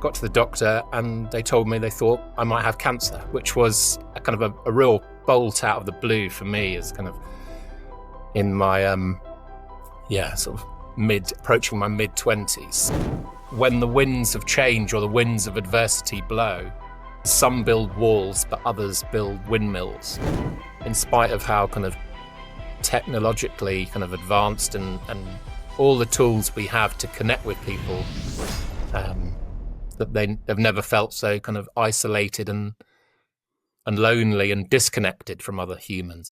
got to the doctor and they told me they thought I might have cancer, which was a kind of a real bolt out of the blue for me, as kind of in my sort of approaching my mid-20s. When the winds of change or the winds of adversity blow, some build walls but others build windmills. In spite of how kind of technologically kind of advanced and all the tools we have to connect with people, that they've never felt so kind of isolated and lonely and disconnected from other humans.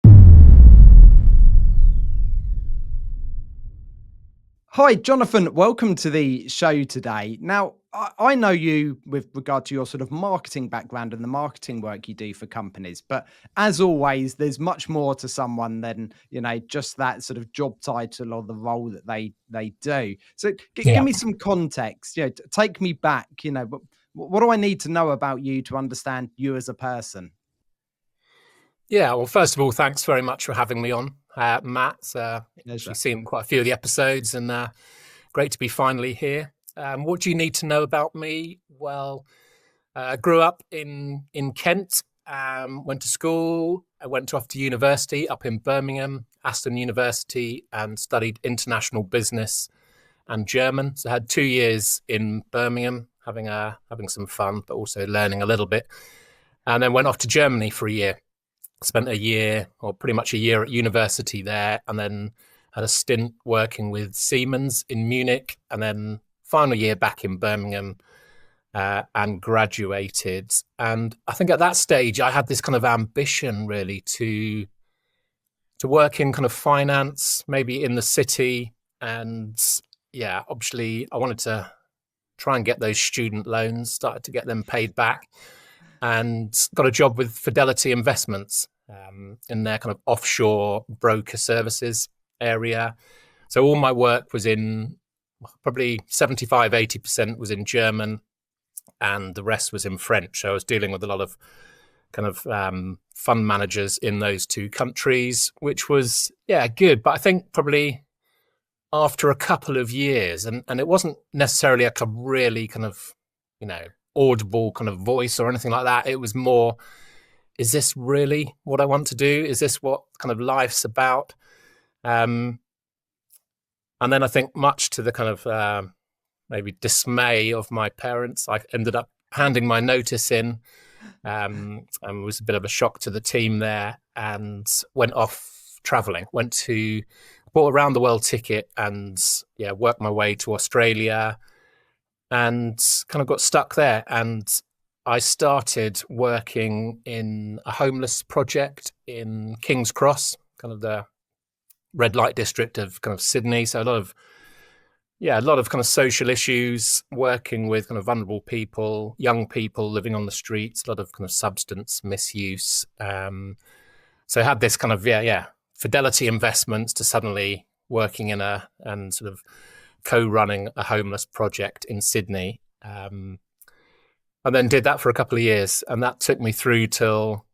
Hi, Jonathan. Welcome to the show today. Now, I know you with regard to your sort of marketing background and the marketing work you do for companies, but as always, there's much more to someone than, just that sort of job title or the role that they do. So give me some context, take me back, what do I need to know about you to understand you as a person? Yeah, well, first of all, thanks very much for having me on, Matt. You've seen quite a few of the episodes and great to be finally here. What do you need to know about me? Well, I grew up in Kent, went to school, I went off to university up in Birmingham, Aston University, and studied international business and German. So I had 2 years in Birmingham, having some fun, but also learning a little bit. And then went off to Germany for a year. Spent a year, or pretty much a year at university there, and then had a stint working with Siemens in Munich, and then final year back in Birmingham, and graduated. And I think at that stage, I had this kind of ambition really to work in kind of finance, maybe in the city. And yeah, obviously I wanted to try and get those student loans, started to get them paid back, and got a job with Fidelity Investments in their kind of offshore broker services area. So all my work was in probably 75-80% was in German, and the rest was in French. So I was dealing with a lot of kind of fund managers in those two countries, which was, good. But I think probably after a couple of years, and it wasn't necessarily a really kind of, audible kind of voice or anything like that. It was more, is this really what I want to do? Is this what kind of life's about? And then I think much to the kind of maybe dismay of my parents, I ended up handing my notice in, and it was a bit of a shock to the team there, and went off traveling, bought a round the world ticket and worked my way to Australia and kind of got stuck there. And I started working in a homeless project in King's Cross, kind of the red light district of kind of Sydney. So a lot of kind of social issues, working with kind of vulnerable people, young people living on the streets, a lot of kind of substance misuse. So I had this kind of, Fidelity Investments to suddenly working and sort of co-running a homeless project in Sydney. And then did that for a couple of years. And that took me through till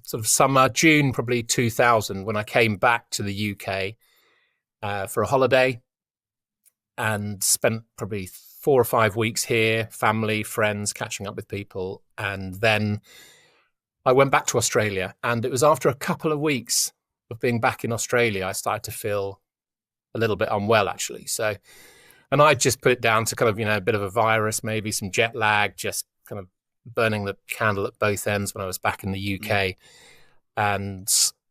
sort of summer, June, probably 2000, when I came back to the UK for a holiday and spent probably 4 or 5 weeks here, family, friends, catching up with people. And then I went back to Australia. And it was after a couple of weeks of being back in Australia, I started to feel a little bit unwell, actually. So, and I just put it down to kind of, a bit of a virus, maybe some jet lag, just kind of burning the candle at both ends when I was back in the UK. And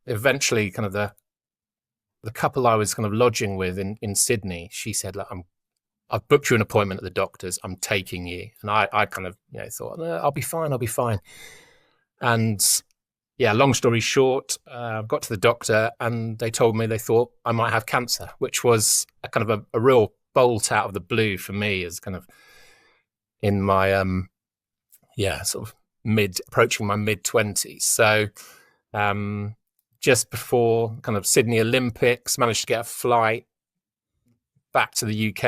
eventually kind of the couple I was kind of lodging with in Sydney, she said, look, I've booked you an appointment at the doctor's, I'm taking you. And I kind of, thought, no, I'll be fine. And long story short, got to the doctor and they told me they thought I might have cancer, which was a kind of a real bolt out of the blue for me, as kind of in my, sort of approaching my mid-20s. So just before kind of Sydney Olympics, managed to get a flight back to the UK.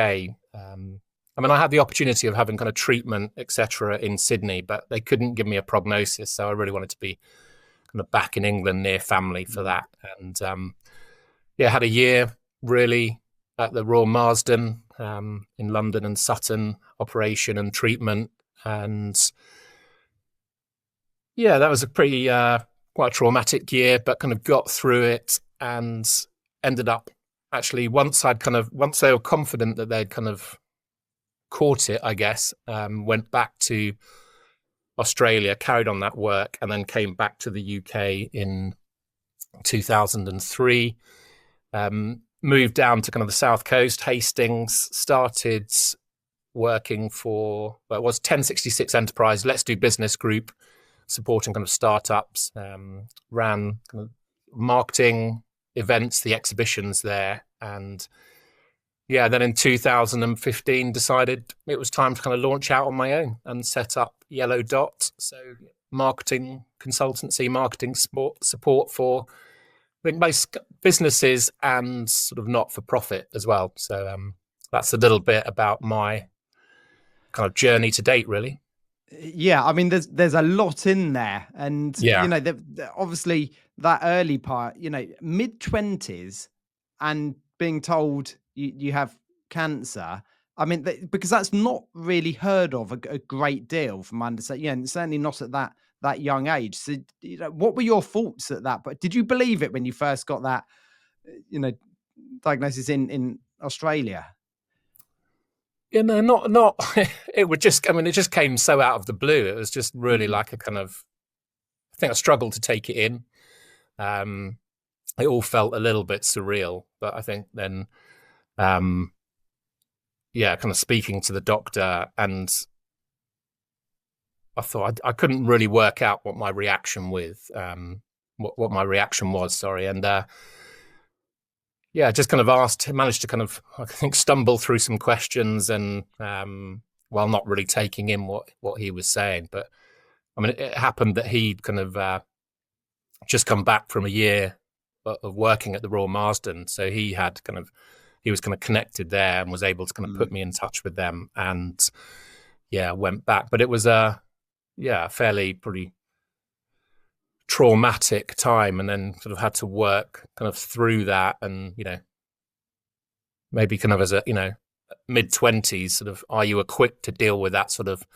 I had the opportunity of having kind of treatment, etc., in Sydney, but they couldn't give me a prognosis. So I really wanted to be kind of back in England near family for that. And had a year really at the Royal Marsden, in London and Sutton, operation and treatment. And yeah, that was a pretty quite a traumatic year, but kind of got through it and ended up actually once they were confident that they'd kind of caught it, I guess, went back to Australia, carried on that work, and then came back to the UK in 2003. Moved down to kind of the south coast, Hastings, started working for, well, it was 1066 Enterprise, Let's Do Business Group, supporting kind of startups, ran kind of marketing events, the exhibitions there. And yeah, then in 2015 decided it was time to kind of launch out on my own and set up Yellow Dot. So marketing consultancy, marketing support for, I think, most businesses and sort of not-for-profit as well. So that's a little bit about my kind of journey to date, really. Yeah, I mean, there's a lot in there, and Yeah. you know, obviously that early part, you know, mid-20s, and being told you have cancer. I mean, because that's not really heard of a great deal from my understanding. Yeah, and certainly not at that young age. So, you know, what were your thoughts at that? But did you believe it when you first got that, you know, diagnosis in Australia? Yeah, no, not. It would just. I mean, it just came so out of the blue. It was just really like a kind of. I think I struggled to take it in. It all felt a little bit surreal, but I think then, yeah, kind of speaking to the doctor, and I thought I couldn't really work out what my reaction what my reaction was. Sorry, and yeah, just kind of managed to kind of, I think, stumble through some questions and while not really taking in what he was saying. But I mean, it happened that he'd kind of just come back from a year of working at the Royal Marsden. So he was kind of connected there and was able to kind of put me in touch with them, and yeah, went back. But it was fairly pretty traumatic time, and then sort of had to work kind of through that, and you know, maybe kind of as a, you know, mid-20s sort of, are you equipped to deal with that sort of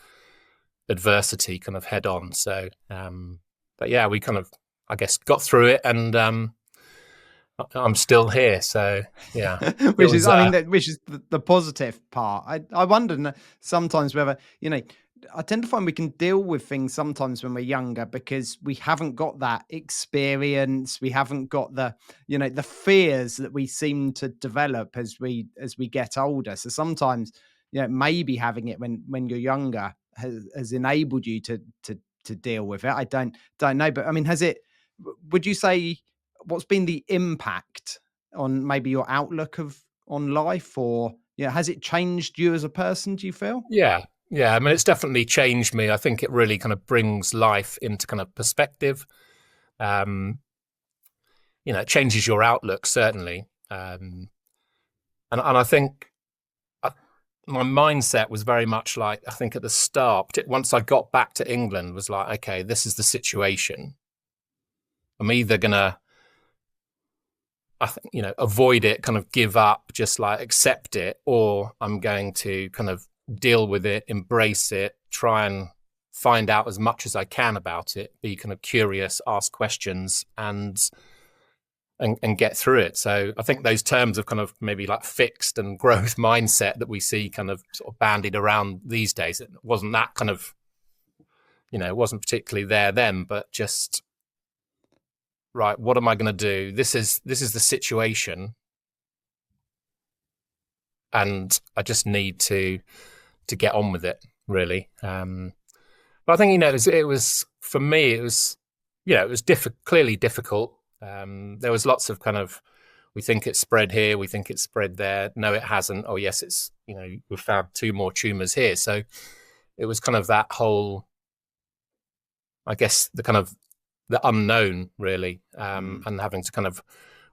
adversity kind of head on? So but yeah, we kind of, I guess, got through it, and I'm still here. So yeah, which is, I mean, which is the positive part. I wonder sometimes whether, you know, I tend to find we can deal with things sometimes when we're younger because we haven't got that experience. We haven't got the, you know, the fears that we seem to develop as we get older. So sometimes, you know, maybe having it when you're younger has enabled you to deal with it. I don't know, but I mean, would you say, what's been the impact on maybe your outlook on life, or yeah, has it changed you as a person, do you feel? Yeah, I mean, it's definitely changed me. I think it really kind of brings life into kind of perspective. You know, it changes your outlook, certainly. And I think my mindset was very much like, I think at the start, once I got back to England, was like, okay, this is the situation. I'm either going to, I think, you know, avoid it, kind of give up, just like accept it, or I'm going to kind of deal with it, embrace it, try and find out as much as I can about it, be kind of curious, ask questions, and get through it. So I think those terms of kind of maybe like fixed and growth mindset that we see kind of sort of bandied around these days, it wasn't that kind of, you know, it wasn't particularly there then, but just, right, what am I going to do? This is the situation, and I just need to get on with it, really. But I think, you know, it was for me, it was, you know, it was clearly difficult. There was lots of kind of, we think it's spread here, we think it's spread there. No, it hasn't. Oh, yes, it's, you know, we've found 2 more tumours here. So it was kind of that whole, I guess, the kind of the unknown, really, and having to kind of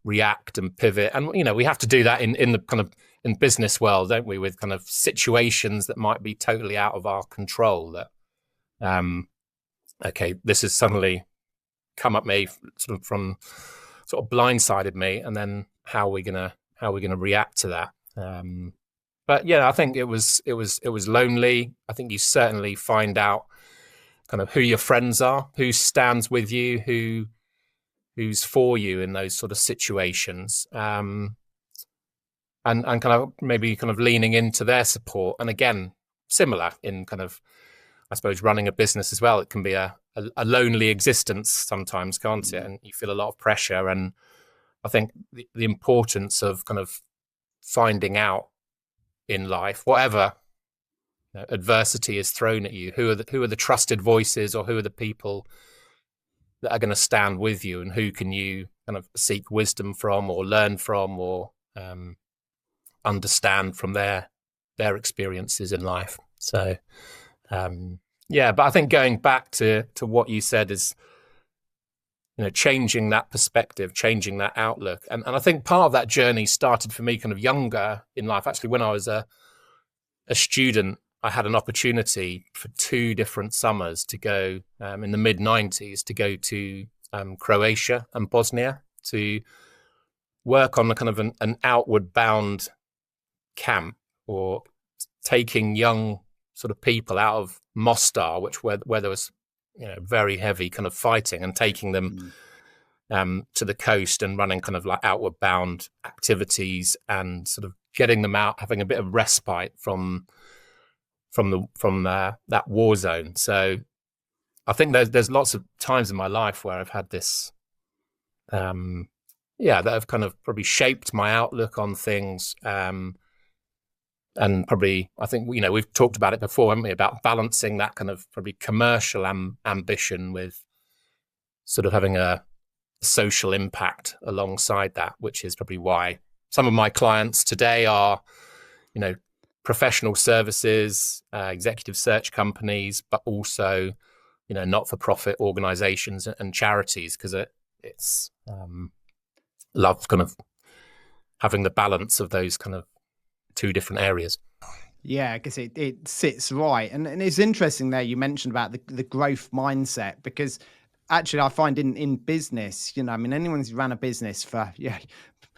react and pivot. And, you know, we have to do that in the kind of, in business world, don't we, with kind of situations that might be totally out of our control, that okay, this has suddenly come at me sort of blindsided me, and then how are we gonna react to that? But yeah, I think it was lonely. I think you certainly find out kind of who your friends are, who stands with you, who's for you in those sort of situations, and kind of maybe kind of leaning into their support. And again, similar in kind of, I suppose, running a business as well. It can be a lonely existence sometimes, can't it? And you feel a lot of pressure. And I think the importance of kind of finding out in life, whatever adversity is thrown at you, who are the trusted voices, or who are the people that are going to stand with you, and who can you kind of seek wisdom from, or learn from, or understand from their experiences in life. So yeah, but I think going back to what you said is, changing that perspective, changing that outlook. And I think part of that journey started for me kind of younger in life. Actually, when I was a student, I had an opportunity for 2 different summers to go in the mid-90s to go to Croatia and Bosnia to work on a kind of an outward bound camp, or taking young sort of people out of Mostar, where there was very heavy kind of fighting, and taking them to the coast and running kind of like outward bound activities, and sort of getting them out, having a bit of respite from that war zone. So I think there's lots of times in my life where I've had this, that have kind of probably shaped my outlook on things. And probably, I think, we've talked about it before, haven't we, about balancing that kind of probably commercial ambition with sort of having a social impact alongside that, which is probably why some of my clients today are, professional services, executive search companies, but also, not-for-profit organizations and charities, because it's love kind of having the balance of those kind of 2 different areas. Yeah, I guess it sits right. And it's interesting there you mentioned about the growth mindset, because actually I find in business, I mean, anyone who's run a business for,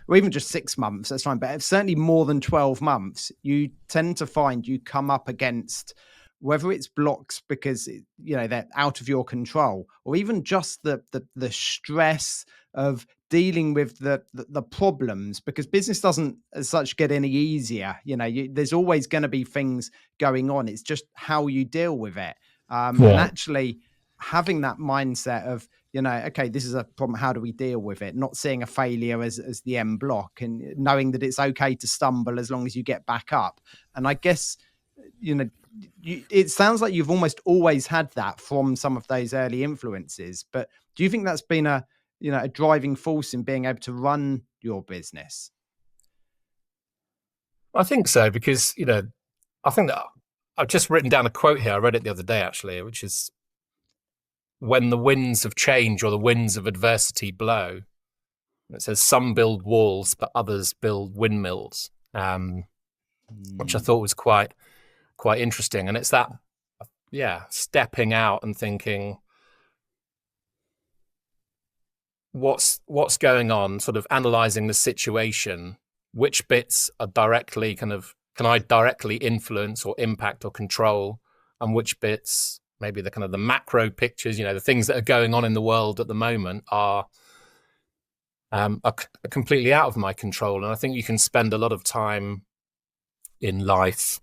or even just 6 months, that's fine. But certainly more than 12 months, you tend to find you come up against, whether it's blocks because they're out of your control, or even just the stress of dealing with the problems, because business doesn't as such get any easier. There's always going to be things going on. It's just how you deal with it. And actually having that mindset of, okay, this is a problem, how do we deal with it? Not seeing a failure as the end block, and knowing that it's okay to stumble as long as you get back up. And I guess, it sounds like you've almost always had that from some of those early influences, but do you think that's been a driving force in being able to run your business? I think so, because, I think that I've just written down a quote here. I read it the other day, actually, which is, when the winds of change or the winds of adversity blow, it says some build walls, but others build windmills, which I thought was quite interesting. And it's that, stepping out and thinking, what's going on, sort of analyzing the situation, which bits are directly can I directly influence or impact or control, and which bits, maybe the kind of the macro pictures, the things that are going on in the world at the moment are completely out of my control. And I think you can spend a lot of time in life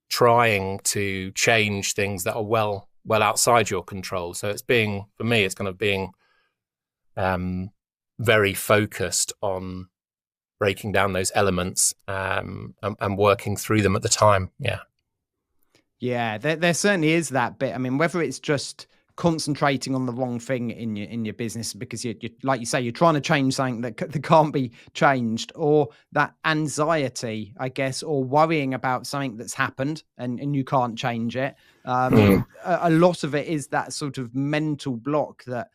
trying to change things that are well outside your control. So for me, it's kind of being very focused on breaking down those elements and working through them at the time. Yeah, there certainly is that bit. I mean, whether it's just concentrating on the wrong thing in your business because you like you say, you're trying to change something that can't be changed, or that anxiety, I guess, or worrying about something that's happened and you can't change it. A lot of it is that sort of mental block that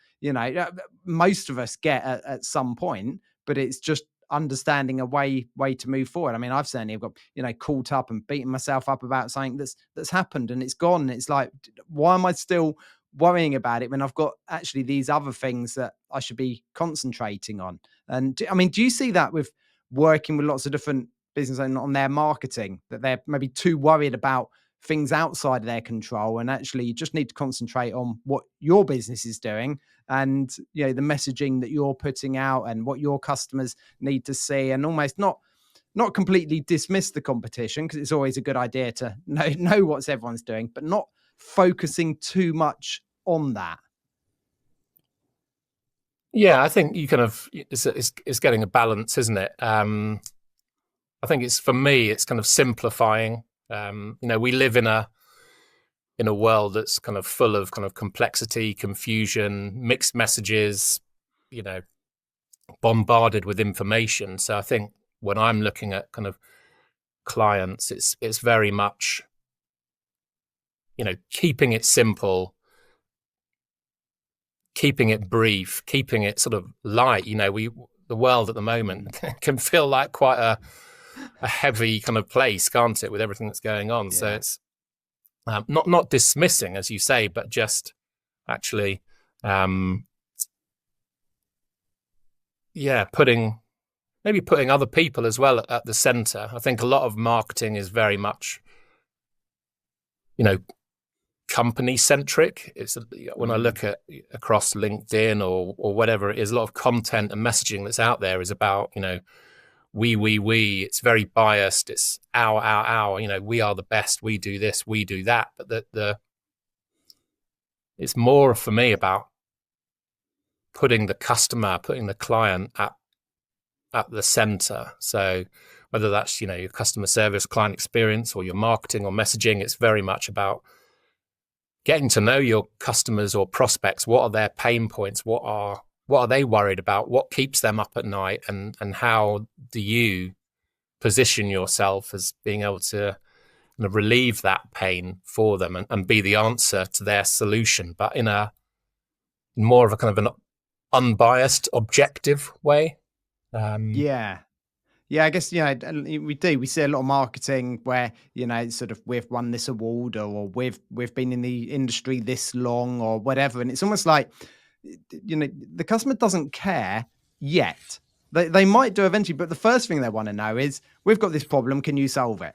most of us get at some point, but it's just understanding a way to move forward. I mean, I've certainly got caught up and beaten myself up about something that's happened and it's gone. It's like, why am I still worrying about it when I've got actually these other things that I should be concentrating on? And I mean, do you see that with working with lots of different business owner on their marketing, that they're maybe too worried about things outside of their control, and actually you just need to concentrate on what your business is doing, and the messaging that you're putting out and what your customers need to see, and almost not completely dismiss the competition, because it's always a good idea to know what everyone's doing, but not focusing too much on that. Yeah, I think you kind of it's getting a balance, isn't it? I think for me, it's kind of simplifying. We live in a world that's kind of full of kind of complexity, confusion, mixed messages, bombarded with information. So I think when I'm looking at kind of clients, it's very much, keeping it simple, keeping it brief, keeping it sort of light. The world at the moment can feel like quite a heavy kind of place, can't it, with everything that's going on? Yeah. So it's not dismissing, as you say, but just actually, putting other people as well at the center. I think a lot of marketing is very much, company centric. It's when I look at across LinkedIn or whatever it is, a lot of content and messaging that's out there is about, we. It's very biased. It's our. We are the best. We do this. We do that. But it's more for me about putting the customer, putting the client at the center. So whether that's your customer service, client experience, or your marketing or messaging, it's very much about getting to know your customers or prospects. What are their pain points? What are they worried about? What keeps them up at night? And how do you position yourself as being able to kind of relieve that pain for them and be the answer to their solution, but in a more of a kind of an unbiased, objective way? Yeah, I guess, we see a lot of marketing where, sort of, we've won this award, or we've been in the industry this long, or whatever. And it's almost like, the customer doesn't care yet. They might do eventually, but the first thing they want to know is, we've got this problem, can you solve it?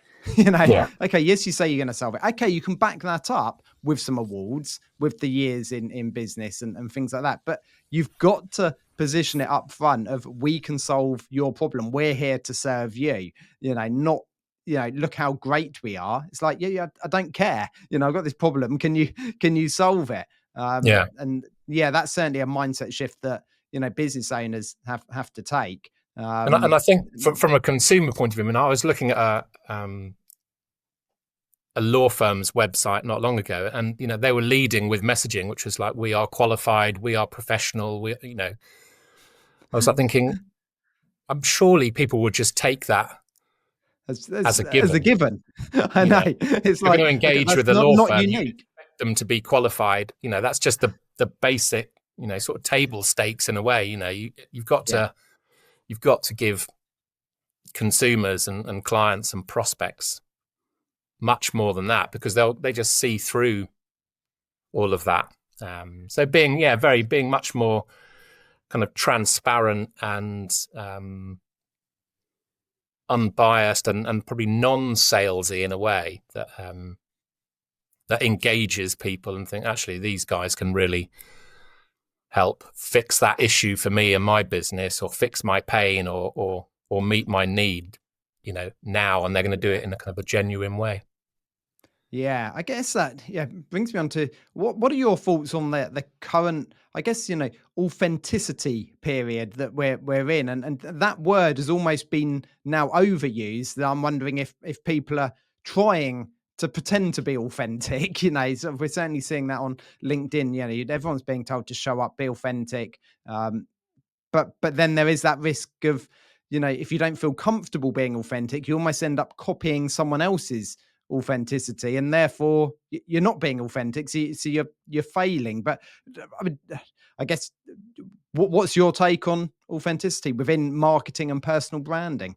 Okay, yes, you say you're going to solve it. Okay, you can back that up with some awards, with the years in business and things like that. But you've got to position it up front of, we can solve your problem. We're here to serve you, not, look how great we are. It's like, I don't care. I've got this problem. Can you solve it? And that's certainly a mindset shift that, business owners have to take. And I think from a consumer point of view, I was looking at a law firm's website not long ago, and they were leading with messaging, which was like, we are qualified, we are professional. I was like thinking, I'm surely people would just take that as a given. As a given. I know. It's like, going to engage with a law firm, unique. You expect them to be qualified. That's just the basic, sort of table stakes in a way. You've got to give consumers and clients and prospects much more than that, because they just see through all of that. So being much more kind of transparent and unbiased and probably non-salesy in a way that engages people and think, actually, these guys can really help fix that issue for me and my business, or fix my pain, or meet my need, now, and they're going to do it in a kind of a genuine way. Yeah, I guess that brings me on to what are your thoughts on the current, I guess, authenticity period that we're in, and that word has almost been now overused. I'm wondering if people are trying to pretend to be authentic. So we're certainly seeing that on LinkedIn. Everyone's being told to show up, be authentic, but then there is that risk of, if you don't feel comfortable being authentic, you almost end up copying someone else's authenticity, and therefore you're not being authentic, so you're failing. But I guess, what's your take on authenticity within marketing and personal branding?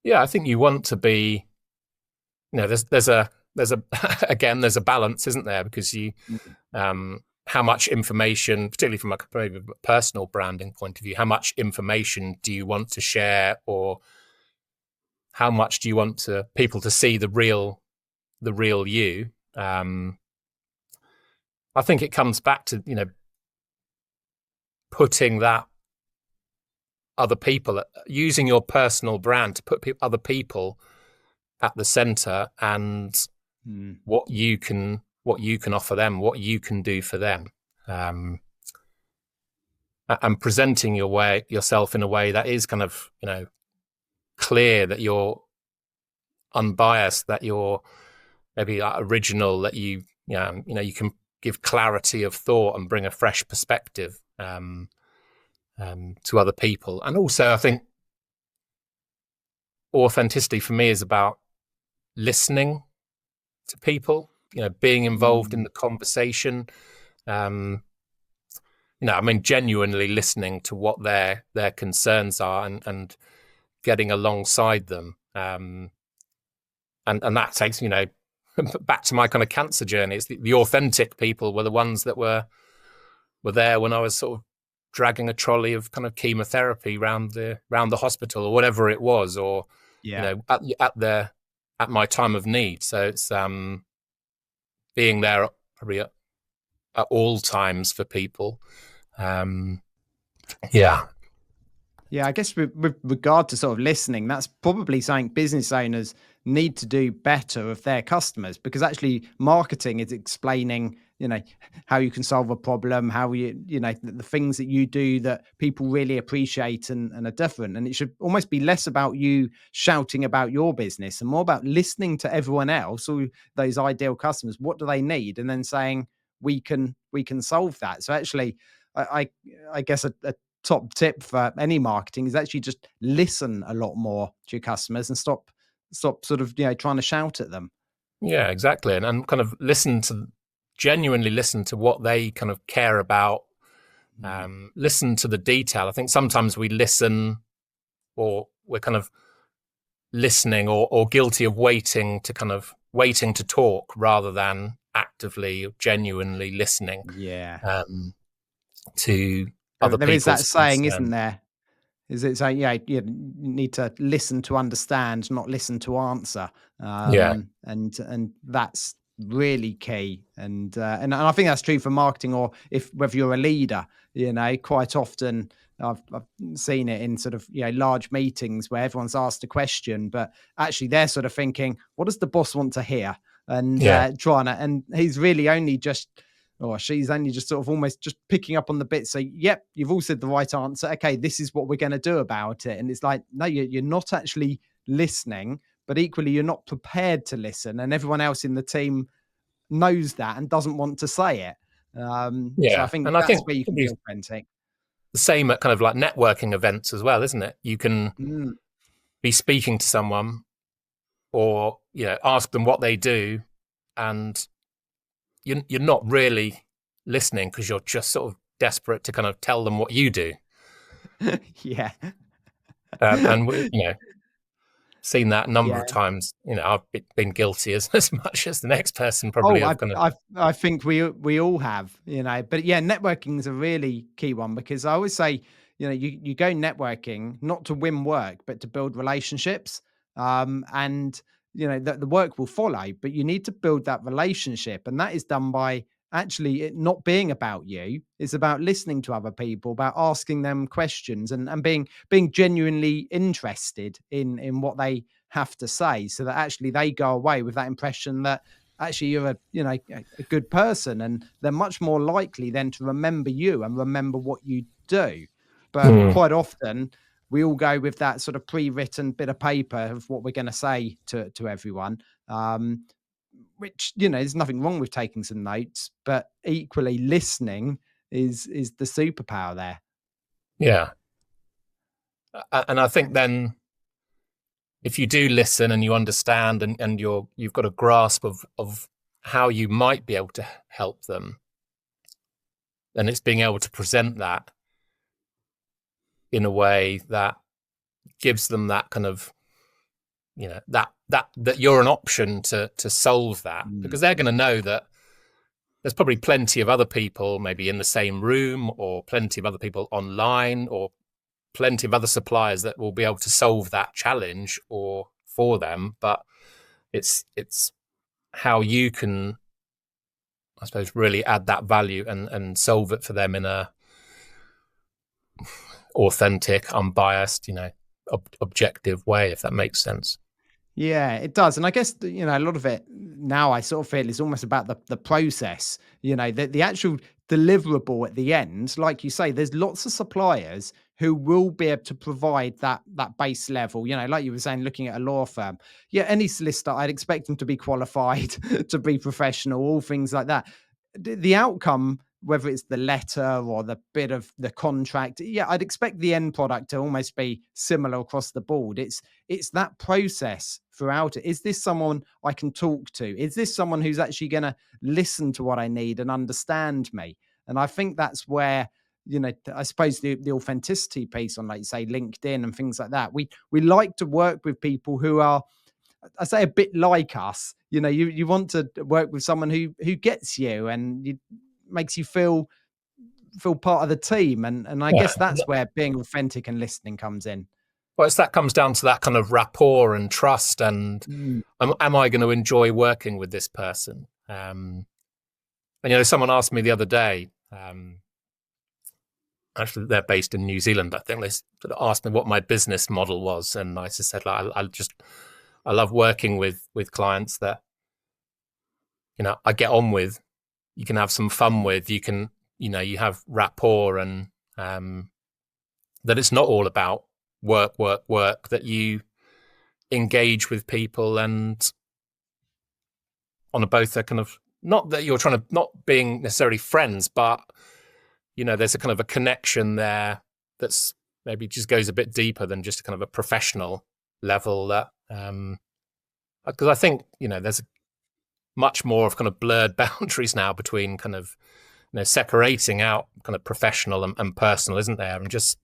I think you want to be, there's a again, there's a balance, isn't there? Because you how much information, particularly from a personal branding point of view, how much information do you want to share, or how much do you want people to see the real you? I think it comes back to, putting that other people, using your personal brand to put other people at the center, and what you can offer them, what you can do for them, and presenting yourself in a way that is kind of, clear, that you're unbiased, that you're maybe original, that you can give clarity of thought and bring a fresh perspective to other people. And also, I think authenticity for me is about listening to people, being involved in the conversation, genuinely listening to what their concerns are, and getting alongside them. And that takes, back to my kind of cancer journey. It's the authentic people were the ones that were there when I was sort of dragging a trolley of kind of chemotherapy round the hospital, or whatever it was, or at my time of need. So it's being there probably at all times for people. Yeah, I guess with regard to sort of listening, that's probably something business owners need to do better of their customers, because actually marketing is explaining, how you can solve a problem, how the things that you do that people really appreciate and are different. And it should almost be less about you shouting about your business and more about listening to everyone else, or those ideal customers. What do they need? And then saying, we can solve that. So actually, I guess a top tip for any marketing is actually just listen a lot more to your customers and stop sort of trying to shout at them. Yeah, exactly. And kind of genuinely listen to what they kind of care about. Listen to the detail. I think sometimes we listen, or we're kind of listening or guilty of waiting to talk, rather than actively, genuinely listening. To other people. There is that saying, isn't there? Is it saying, you need to listen to understand, not listen to answer. And that's really key. And I think that's true for marketing, or whether you're a leader, quite often I've seen it in sort of, large meetings where everyone's asked a question, but actually they're sort of thinking, what does the boss want to hear? And and he's really only just, or she's only just sort of almost just picking up on the bits. So, yep, you've all said the right answer. Okay, this is what we're going to do about it. And it's like, no, you're not actually listening, but equally you're not prepared to listen. And everyone else in the team knows that and doesn't want to say it. So I think that's where you can be authentic. The same at kind of like networking events as well, isn't it? You can be speaking to someone, or ask them what they do, and you're not really listening, because you're just sort of desperate to kind of tell them what you do. Yeah. And seen that a number of times. I've been guilty as much as the next person probably. I think we all have, but networking is a really key one, because I always say, you go networking not to win work, but to build relationships. And the work will follow, but you need to build that relationship, and that is done by actually it not being about you. It's about listening to other people, about asking them questions, and being genuinely interested in what they have to say, so that actually they go away with that impression that actually you're a good person, and they're much more likely then to remember you and remember what you do. But quite often we all go with that sort of pre-written bit of paper of what we're going to say to everyone, which, there's nothing wrong with taking some notes, but equally listening is the superpower there. Yeah. And I think then if you do listen and you understand, and you've got a grasp of how you might be able to help them, then it's being able to present that in a way that gives them that kind of, that you're an option to solve that, because they're going to know that there's probably plenty of other people maybe in the same room, or plenty of other people online, or plenty of other suppliers that will be able to solve that challenge, or for them, but it's how you can, I suppose, really add that value and solve it for them in a authentic, unbiased, objective way, if that makes sense. Yeah, it does. And I guess, a lot of it now I sort of feel is almost about the process, the actual deliverable at the end. Like you say, there's lots of suppliers who will be able to provide that base level, like you were saying, looking at a law firm. Yeah, any solicitor, I'd expect them to be qualified, to be professional, all things like that. The outcome, whether it's the letter or the bit of the contract, yeah, I'd expect the end product to almost be similar across the board. It's that process throughout it. Is this someone I can talk to? Is this someone who's actually going to listen to what I need and understand me? And I think that's where, I suppose the authenticity piece on, like you say, LinkedIn and things like that. We like to work with people who are, I say, a bit like us. You want to work with someone who gets you and makes you feel part of the team. And I Yeah. guess that's where being authentic and listening comes in. Well, that comes down to that kind of rapport and trust, and Mm. am I going to enjoy working with this person? And someone asked me the other day. Actually, they're based in New Zealand. I think they sort of asked me what my business model was, and I just said, like, I love working with clients that I get on with. You can have some fun with. You can you have rapport, and that it's not all about work. That you engage with people, and on both a kind of, not that you're trying to, not being necessarily friends, but there's a kind of a connection there that's maybe just goes a bit deeper than just a kind of a professional level. That because I think there's much more of kind of blurred boundaries now between kind of separating out kind of professional and personal, isn't there? And just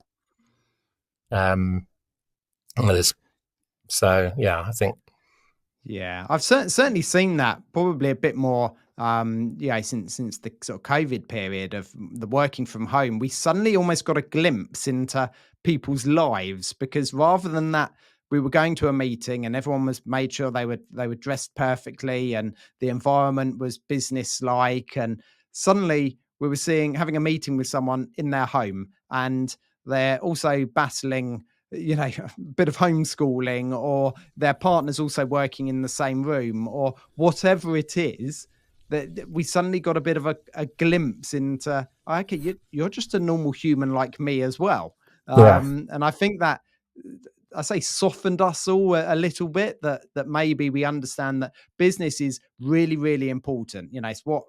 there's, so yeah, I think. Yeah, I've certainly seen that probably a bit more. Since the sort of COVID period of the working from home, we suddenly almost got a glimpse into people's lives, because rather than that, we were going to a meeting and everyone was made sure they were dressed perfectly and the environment was business like, and suddenly we were having a meeting with someone in their home, and they're also battling a bit of homeschooling, or their partner's also working in the same room, or whatever it is, that we suddenly got a bit of a glimpse into, okay, you're just a normal human like me as well. Yeah. And I think that, I say, softened us all a little bit, that maybe we understand that business is really, really important. It's what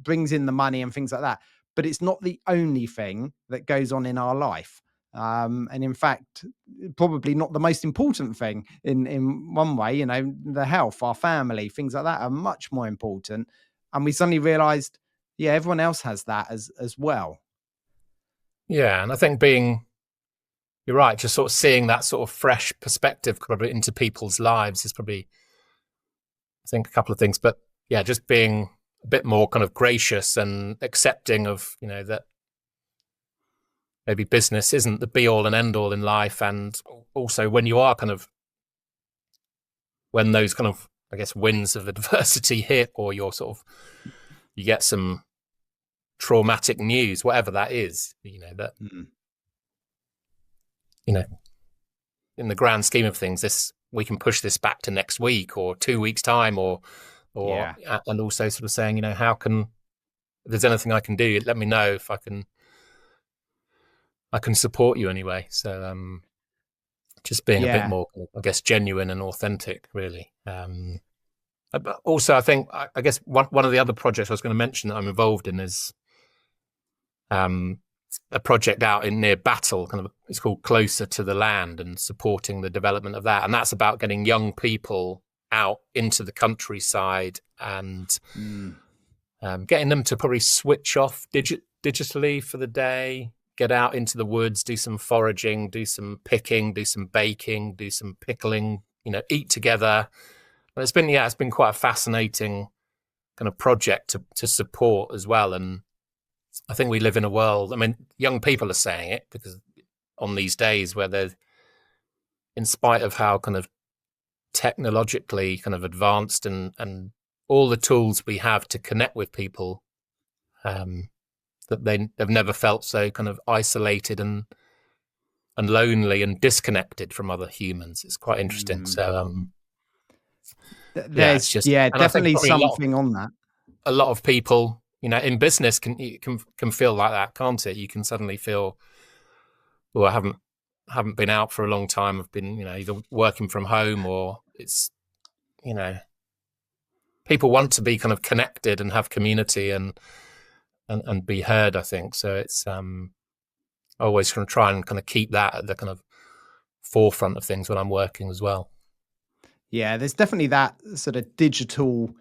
brings in the money and things like that, but it's not the only thing that goes on in our life. And in fact, probably not the most important thing in one way. The health, our family, things like that are much more important. And we suddenly realized, yeah, everyone else has that as well. Yeah, and I think you're right, just sort of seeing that sort of fresh perspective probably into people's lives is probably, I think, a couple of things. But yeah, just being a bit more kind of gracious and accepting of, that maybe business isn't the be all and end all in life. And also when you are kind of, when those kind of, I guess, winds of adversity hit, or you get some traumatic news, whatever that is, that, in the grand scheme of things, we can push this back to next week or 2 weeks time, or Yeah. and also sort of saying, how can, if there's anything I can do, let me know if I can support you anyway. So just being a bit more, I guess, genuine and authentic, really. But also, I think, I guess one of the other projects I was going to mention that I'm involved in is a project out in near Battle, it's called Closer to the Land, and supporting the development of that. And that's about getting young people out into the countryside and getting them to probably switch off digitally for the day, get out into the woods, do some foraging, do some picking, do some baking, do some pickling, eat together. And it's been quite a fascinating kind of project to support as well. And I think we live in a world, I mean, young people are saying it, because on these days where they're, in spite of how kind of technologically kind of advanced and all the tools we have to connect with people, that they've never felt so kind of isolated and lonely and disconnected from other humans. It's quite interesting. So it's There's just, and I think definitely probably something on that. a lot of people, in business can feel like that, can't it? You can suddenly feel, well, I haven't been out for a long time. I've been, either working from home, or it's, people want to be kind of connected and have community and be heard, I think. So it's always going to try and kind of keep that at the kind of forefront of things when I'm working as well. Yeah, there's definitely that sort of digital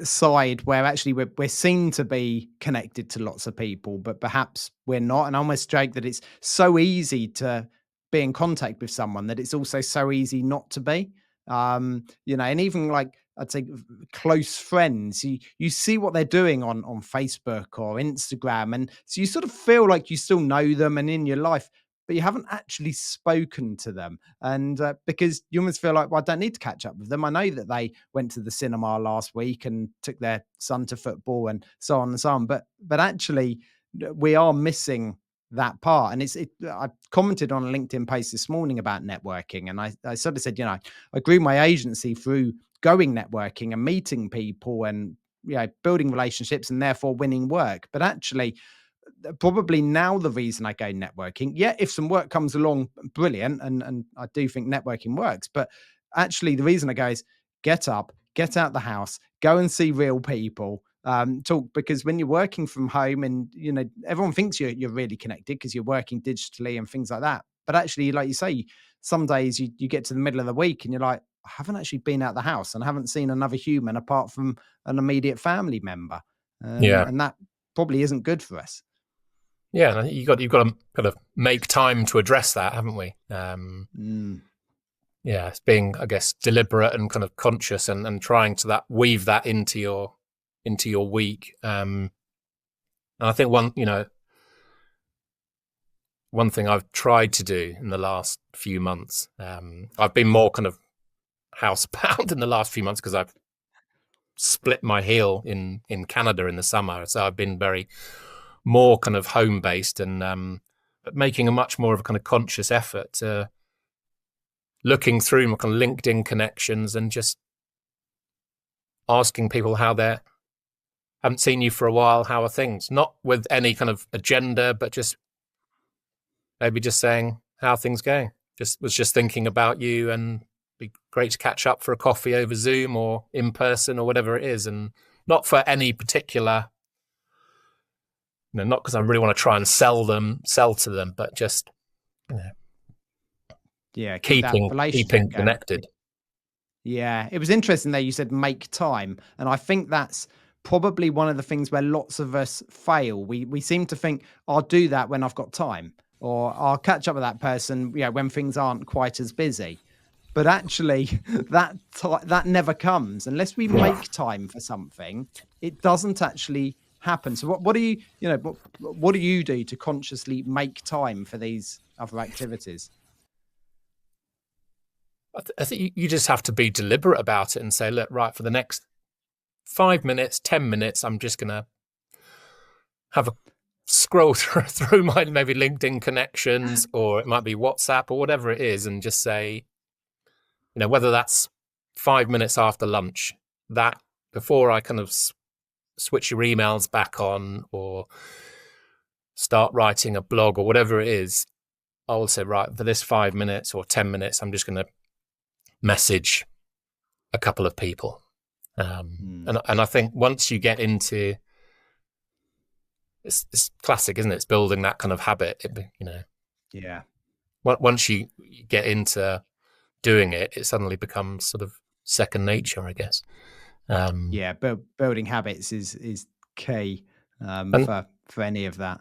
side where actually we're seen to be connected to lots of people, but perhaps we're not. And I almost joke that it's so easy to be in contact with someone that it's also so easy not to be. And even like I'd say close friends, you see what they're doing on Facebook or Instagram, and so you sort of feel like you still know them and in your life, but you haven't actually spoken to them. And because you almost feel like, well, I don't need to catch up with them. I know that they went to the cinema last week and took their son to football and so on and so on. But actually, we are missing that part. And I commented on a LinkedIn post this morning about networking, and I sort of said, I grew my agency through going networking and meeting people and building relationships and therefore winning work. But actually, probably now the reason I go networking, if some work comes along, brilliant, and I do think networking works, but actually the reason I go is get up, get out the house, go and see real people, talk, because when you're working from home and everyone thinks you're really connected because you're working digitally and things like that, but actually, like you say, some days you get to the middle of the week and you're like, I haven't actually been out the house and I haven't seen another human apart from an immediate family member, and that probably isn't good for us. Yeah, and you've got to kind of make time to address that, haven't we? Yeah, it's being, I guess, deliberate and kind of conscious and trying to weave that into your week. And I think one thing I've tried to do in the last few months, I've been more kind of housebound in the last few months because I've split my heel in Canada in the summer, so I've been more kind of home based and but making a much more of a kind of conscious effort to looking through my kind of LinkedIn connections and just asking people how they're, haven't seen you for a while, how are things? Not with any kind of agenda, but just maybe just saying, how are things going? Was just thinking about you, and be great to catch up for a coffee over Zoom or in person or whatever it is. And not for any particular, not because I really want to try and sell to them, but just, keeping connected. Yeah, it was interesting there. You said make time, and I think that's probably one of the things where lots of us fail. We seem to think, I'll do that when I've got time, or I'll catch up with that person, when things aren't quite as busy. But actually, that never comes unless we make time for something. It doesn't actually happen. So what do what do you do to consciously make time for these other activities? I think you just have to be deliberate about it and say, look, right, for the next 5 minutes, 10 minutes, I'm just going to have a scroll through my maybe LinkedIn connections, or it might be WhatsApp or whatever it is, and just say, whether that's 5 minutes after lunch, that before I kind of switch your emails back on or start writing a blog or whatever it is, I will say, right, for this 5 minutes or 10 minutes, I'm just going to message a couple of people. And I think once you get into, it's classic, isn't it? It's building that kind of habit, Yeah. Once you get into doing it, it suddenly becomes sort of second nature, I guess. Building habits is key for any of that.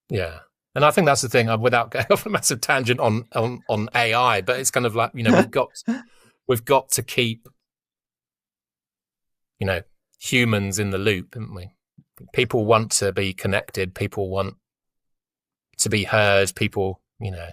Yeah. And I think that's the thing, without going off a massive tangent on AI, but it's kind of like, we've got to keep, humans in the loop, haven't we? People want to be connected. People want to be heard. People, yeah.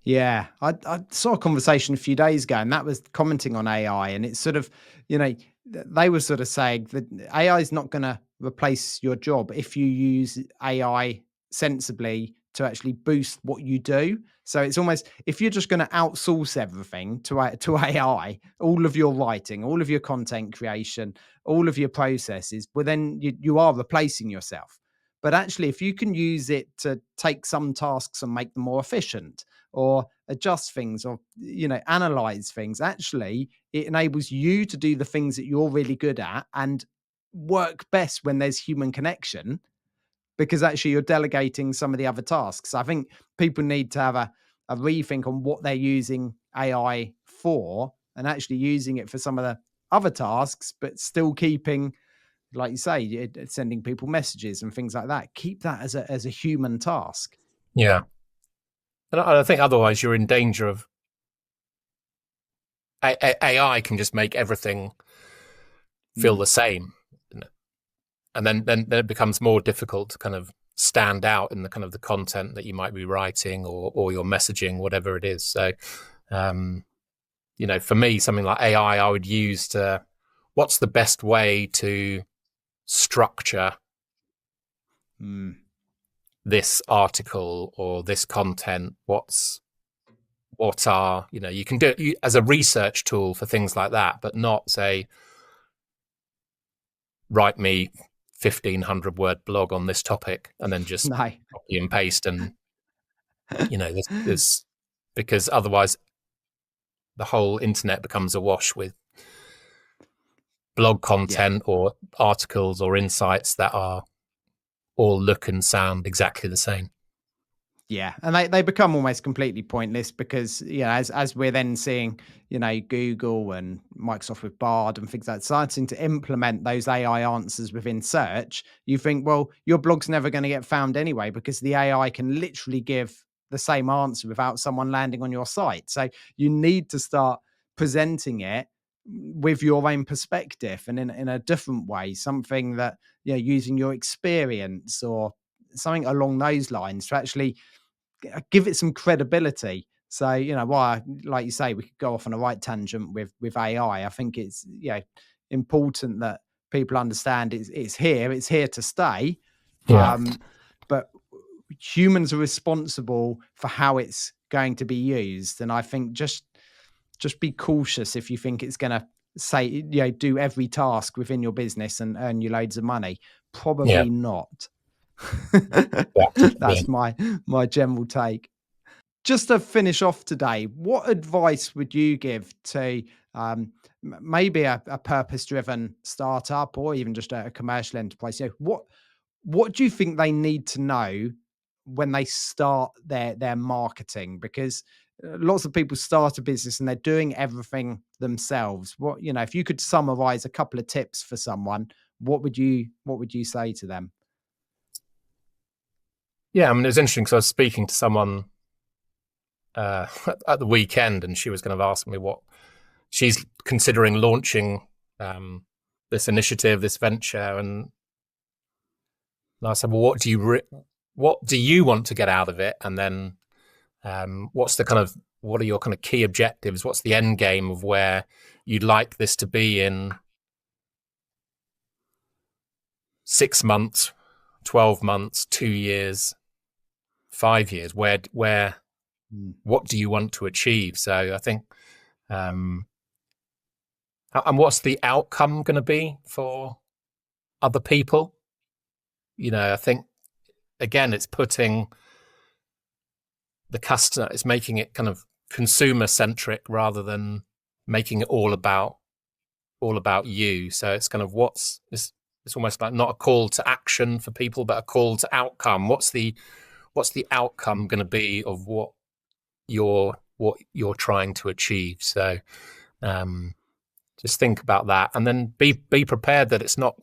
Yeah, I saw a conversation a few days ago, and that was commenting on AI, and it's sort of, you know, they were sort of saying that AI is not going to replace your job if you use AI sensibly to actually boost what you do. So it's almost, if you're just going to outsource everything to AI, all of your writing, all of your content creation, all of your processes, well, then you are replacing yourself. But actually, if you can use it to take some tasks and make them more efficient, or adjust things, or analyze things, actually it enables you to do the things that you're really good at and work best when there's human connection, because actually you're delegating some of the other tasks. I think people need to have a rethink on what they're using AI for, and actually using it for some of the other tasks, but still keeping, like you say, sending people messages and things like that. Keep that as a human task. Yeah. And I think otherwise you're in danger of AI can just make everything feel Mm. the same, and then it becomes more difficult to kind of stand out in the kind of the content that you might be writing, or your messaging, whatever it is. So, um, for me, something like AI, I would use to, what's the best way to structure Mm. this article or this content? What are, you can do it as a research tool for things like that, but not say, write me 1,500 word blog on this topic and then just No. copy and paste. And this, because otherwise the whole internet becomes awash with blog Yeah. content or articles or insights that are all look and sound exactly the same. Yeah, and they become almost completely pointless, because as we're then seeing, Google and Microsoft with Bard and things like that starting to implement those AI answers within search, you think, well, your blog's never going to get found anyway, because the AI can literally give the same answer without someone landing on your site. So you need to start presenting it with your own perspective and in a different way, something that, using your experience or something along those lines to actually give it some credibility. So, why, like you say, we could go off on a right tangent with AI. I think it's important that people understand it's here to stay. Yeah. Um, but humans are responsible for how it's going to be used, and I think just be cautious if you think it's going to say do every task within your business and earn you loads of money. Yeah. Probably not. Yeah. That's my general take. Just to finish off today, what advice would you give to maybe a purpose-driven startup, or even just a commercial enterprise? What do you think they need to know when they start their marketing? Because lots of people start a business and they're doing everything themselves. If you could summarize a couple of tips for someone, what would you say to them? Yeah. I mean, it was interesting because I was speaking to someone at the weekend, and she was kind of asking me what she's considering launching, this initiative, this venture. And I said, well, what do you want to get out of it? And then, what are your kind of key objectives? What's the end game of where you'd like this to be in 6 months, 12 months, 2 years, 5 years? Mm. What do you want to achieve? So I think, um, and what's the outcome going to be for other people? I think, again, it's putting the customer, it's making it kind of consumer centric rather than making it all about you. So it's kind of it's almost like not a call to action for people, but a call to outcome. What's the outcome going to be of what you're trying to achieve? So, um, just think about that, and then be prepared that it's not,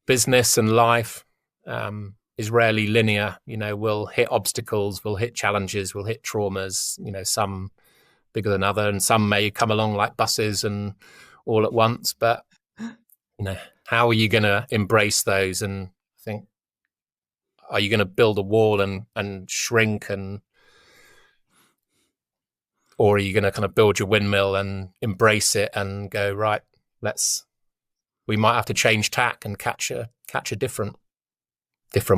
business and life, is rarely linear. We'll hit obstacles, we'll hit challenges, we'll hit traumas. Some bigger than other, and some may come along like buses and all at once. But how are you going to embrace those? And I think, are you going to build a wall and shrink and or are you going to kind of build your windmill and embrace it and go, right, we might have to change tack and catch a different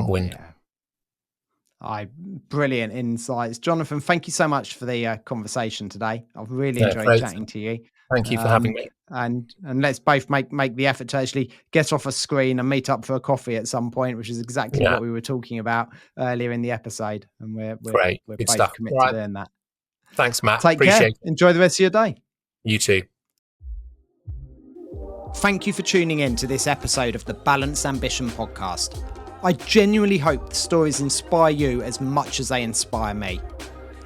wind. Yeah. Brilliant insights. Jonathan, thank you so much for the conversation today. I've really enjoyed chatting to you. Thank you for having me. And let's both make the effort to actually get off a screen and meet up for a coffee at some point, which is exactly what we were talking about earlier in the episode. And we're both committed to doing that. Thanks, Matt. Take care. Enjoy the rest of your day. You too. Thank you for tuning in to this episode of the Balanced Ambition podcast. I genuinely hope the stories inspire you as much as they inspire me.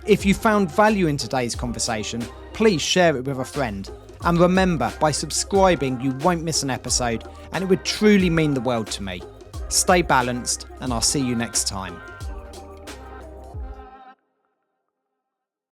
If you found value in today's conversation, please share it with a friend. And remember, by subscribing, you won't miss an episode, and it would truly mean the world to me. Stay balanced, and I'll see you next time.